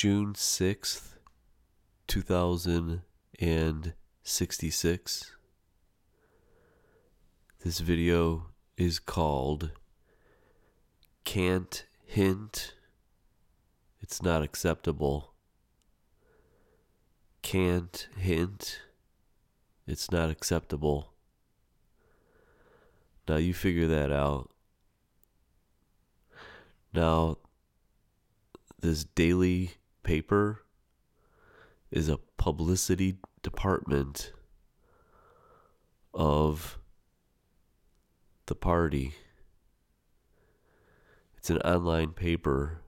June 6th, 2066. This video is called Can't Hint, It's Not Acceptable. Can't hint, it's not acceptable. Now you figure that out. Now, this daily paper is a publicity department of the party. It's an online paper.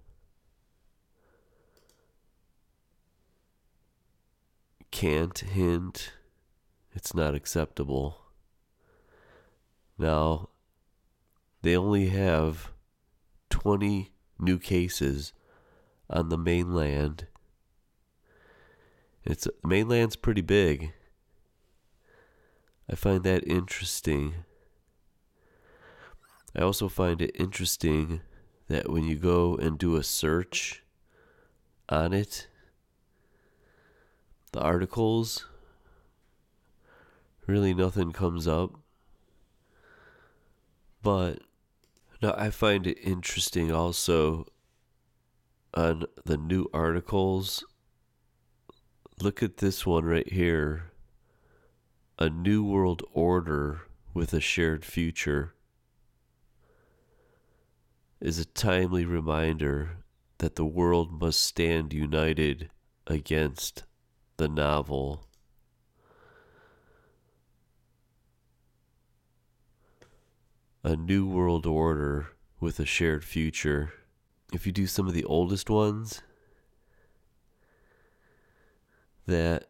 Can't hint, it's not acceptable. Now, they only have 20 new cases on the mainland. Mainland's pretty big. I find that interesting. I also find it interesting that when you go and do a search on it, the articles, really nothing comes up. But now I find it interesting also on the new articles. Look at this one right here. A new world order with a shared future is a timely reminder that the world must stand united against the novel. A new world order with a shared future. If you do some of the oldest ones, that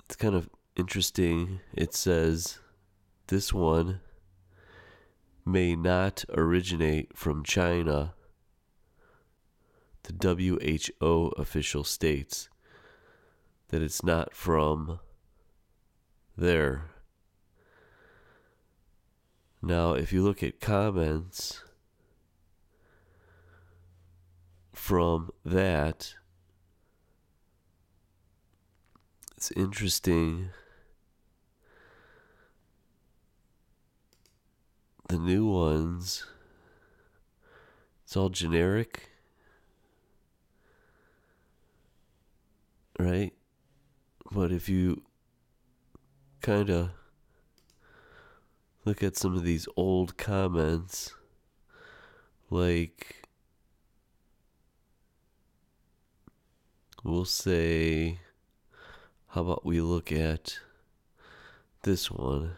it's kind of interesting. It says this one may not originate from China. The WHO official states that it's not from there. Now, if you look at comments from that, it's interesting. The new ones, it's all generic, right? But if you kind of look at some of these old comments, like, we'll say, how about we look at this one?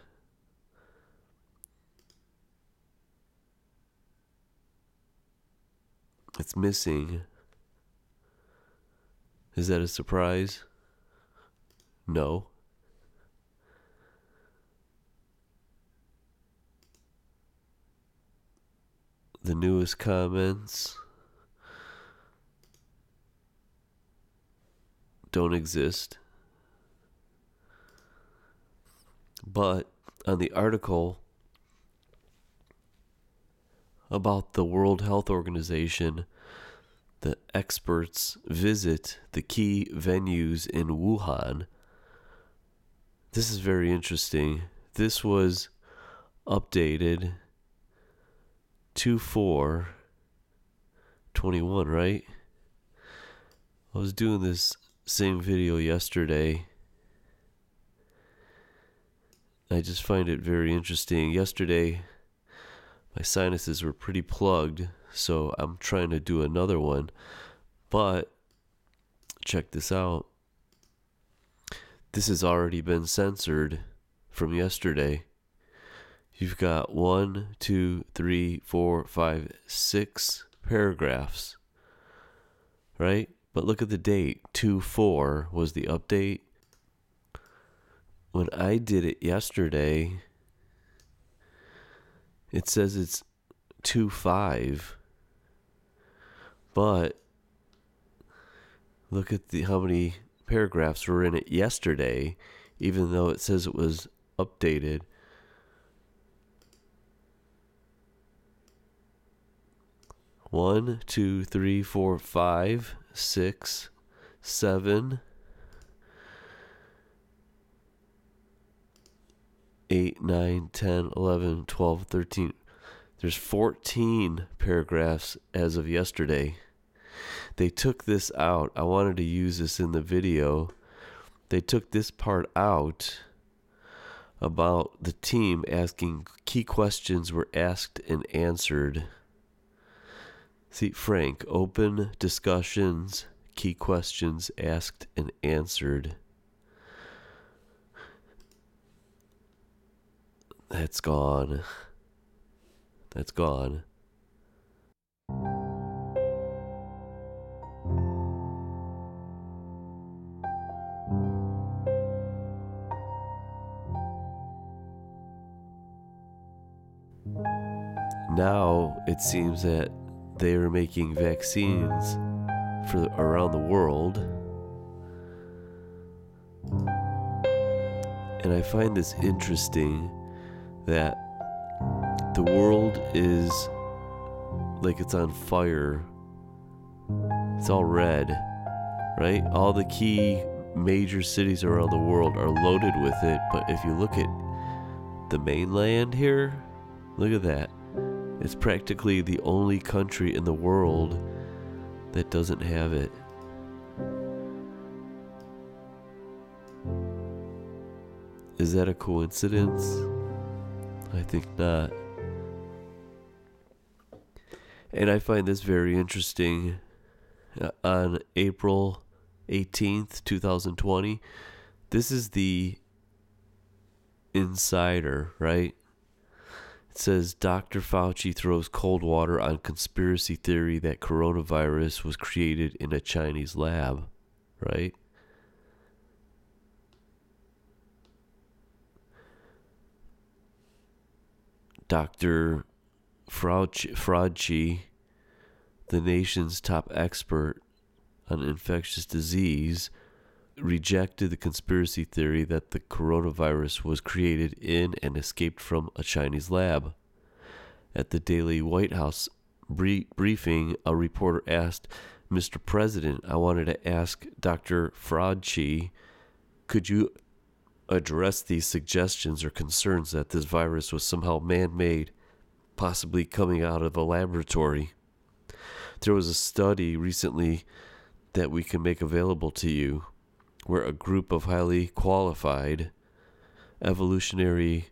It's missing. Is that a surprise? No. The newest comments don't exist. But on the article about the World Health Organization, the experts visit the key venues in Wuhan. This is very interesting. This was updated 2/4/21, right? I was doing this same video yesterday. I just find it very interesting. Yesterday, my sinuses were pretty plugged, so I'm trying to do another one. But check this out. This has already been censored from yesterday. You've got 1, 2, 3, 4, 5, 6 paragraphs, right? But look at the date. 2/4 was the update. When I did it yesterday, it says it's 2/5. But look at how many paragraphs were in it yesterday, even though it says it was updated. 1, 2, 3, 4, 5, 6, 7, 8, 9, 10, 11, 12, 13. There's 14 paragraphs as of yesterday. They took this out. I wanted to use this in the video. They took this part out about the team asking key questions were asked and answered. See, Frank, open discussions, key questions asked and answered. That's gone. That's gone. Now it seems that they are making vaccines for around the world. And I find this interesting that the world is like it's on fire. It's all red, right? All the key major cities around the world are loaded with it. But if you look at the mainland here, look at that. It's practically the only country in the world that doesn't have it. Is that a coincidence? I think not. And I find this very interesting. On April 18th, 2020, this is the Insider, right? It says Dr. Fauci throws cold water on conspiracy theory that coronavirus was created in a Chinese lab, right? Dr. Fauci, the nation's top expert on infectious disease, rejected the conspiracy theory that the coronavirus was created in and escaped from a Chinese lab. At the daily White House briefing, a reporter asked, "Mr. President, I wanted to ask Dr. Fauci, could you address these suggestions or concerns that this virus was somehow man-made, possibly coming out of a laboratory? There was a study recently that we can make available to you where a group of highly qualified evolutionary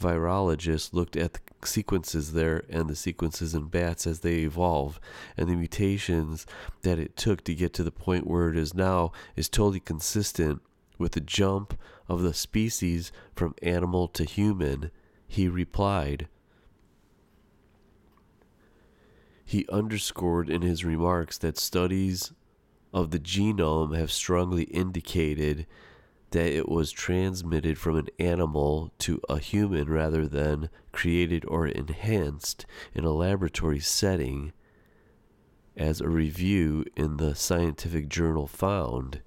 virologists looked at the sequences there and the sequences in bats as they evolve, and the mutations that it took to get to the point where it is now is totally consistent with the jump of the species from animal to human," he replied. He underscored in his remarks that studies of the genome have strongly indicated that it was transmitted from an animal to a human rather than created or enhanced in a laboratory setting, as a review in the scientific journal found.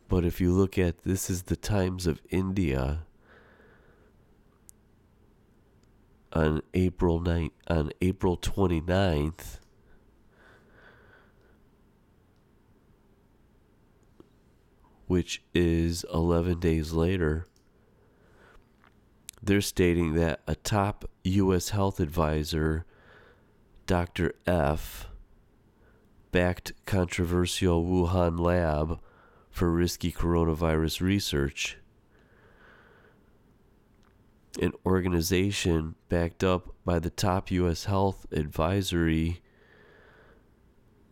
But if you look at, this is the Times of India on April 29th, which is 11 days later, they're stating that a top U.S. health advisor, Dr. F., backed controversial Wuhan lab for risky coronavirus research. An organization backed up by the top U.S. health advisory,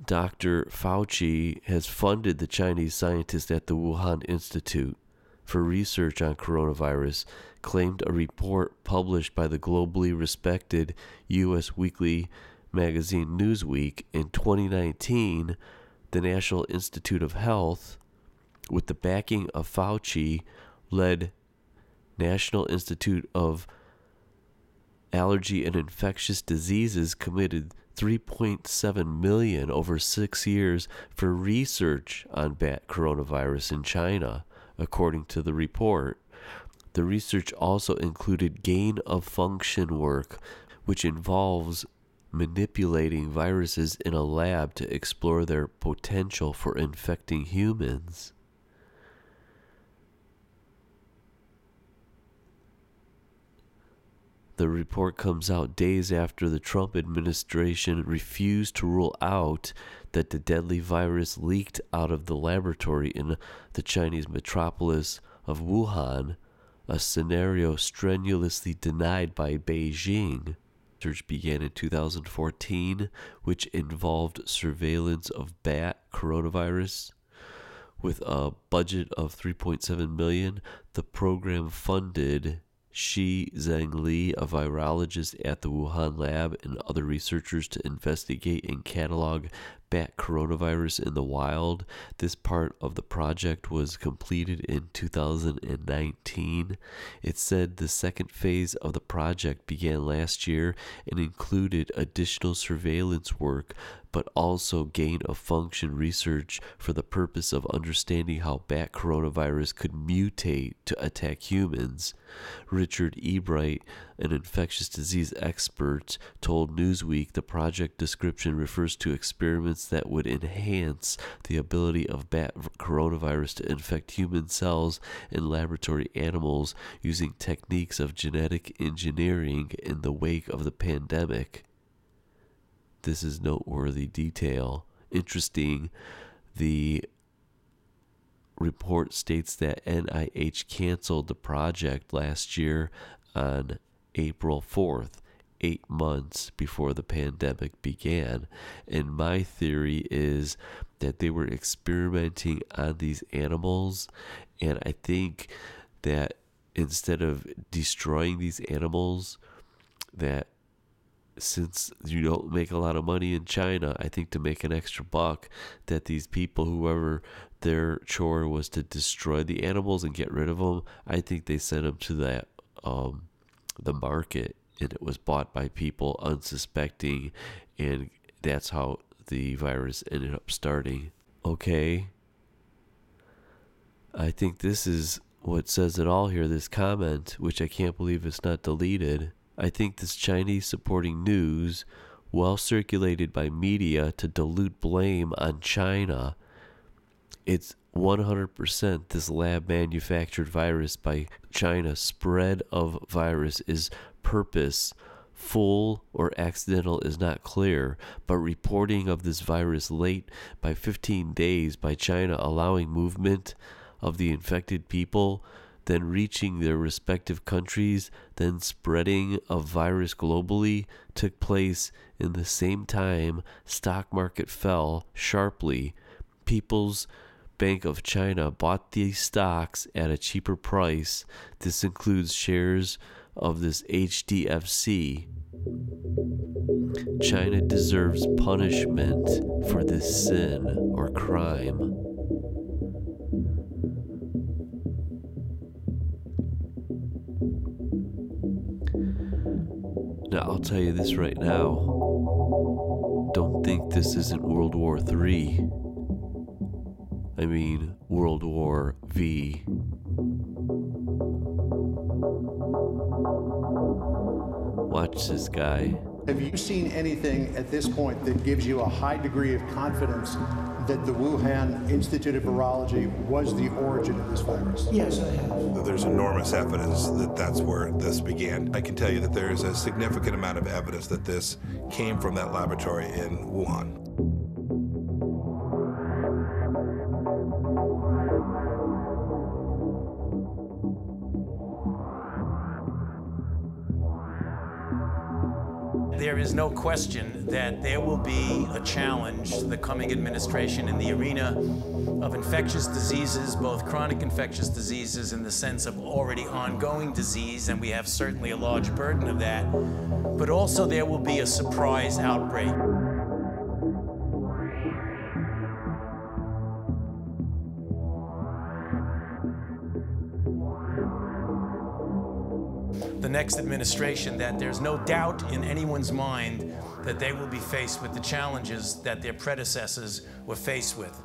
Dr. Fauci, has funded the Chinese scientists at the Wuhan Institute for research on coronavirus, claimed a report published by the globally respected U.S. weekly magazine Newsweek. In 2019, the National Institute of Health, with the backing of Fauci-led National Institute of Allergy and Infectious Diseases, committed $3.7 million over 6 years for research on bat coronavirus in China, according to the report. The research also included gain-of-function work, which involves manipulating viruses in a lab to explore their potential for infecting humans. The report comes out days after the Trump administration refused to rule out that the deadly virus leaked out of the laboratory in the Chinese metropolis of Wuhan, a scenario strenuously denied by Beijing. Research began in 2014, which involved surveillance of bat coronavirus. With a budget of $3.7 million, the program funded Shi Zhengli, a virologist at the Wuhan lab, and other researchers to investigate and catalog bat coronavirus in the wild. This part of the project was completed in 2019. It said the second phase of the project began last year and included additional surveillance work, but also gain-of-function research for the purpose of understanding how bat coronavirus could mutate to attack humans. Richard Ebright, an infectious disease expert, told Newsweek the project description refers to experiments that would enhance the ability of bat coronavirus to infect human cells in laboratory animals using techniques of genetic engineering in the wake of the pandemic. This is noteworthy detail. Interesting. The report states that NIH canceled the project last year on April 4th, 8 months before the pandemic began. And my theory is that they were experimenting on these animals, and I think that instead of destroying these animals, that since you don't make a lot of money in China, I think to make an extra buck, that these people, whoever their chore was to destroy the animals and get rid of them, I think they sent them to that the market, and it was bought by people unsuspecting, and that's how the virus ended up starting. Okay, I think this is what says it all here, this comment, which I can't believe it's not deleted. I think this Chinese supporting news, well circulated by media to dilute blame on China, it's 100% this lab manufactured virus by China. Spread of virus is purpose. Full or accidental is not clear, but reporting of this virus late by 15 days by China, allowing movement of the infected people, then reaching their respective countries, then spreading of virus globally, took place in the same time stock market fell sharply. People's Bank of China bought these stocks at a cheaper price. This includes shares of this HDFC. China deserves punishment for this sin or crime. Now, I'll tell you this right now. Don't think this isn't World War III. I mean, World War V. Watch this guy. Have you seen anything at this point that gives you a high degree of confidence that the Wuhan Institute of Virology was the origin of this virus? Yes, I have. There's enormous evidence that that's where this began. I can tell you that there is a significant amount of evidence that this came from that laboratory in Wuhan. There is no question that there will be a challenge to the coming administration in the arena of infectious diseases, both chronic infectious diseases in the sense of already ongoing disease, and we have certainly a large burden of that, but also there will be a surprise outbreak. The next administration, that there's no doubt in anyone's mind that they will be faced with the challenges that their predecessors were faced with.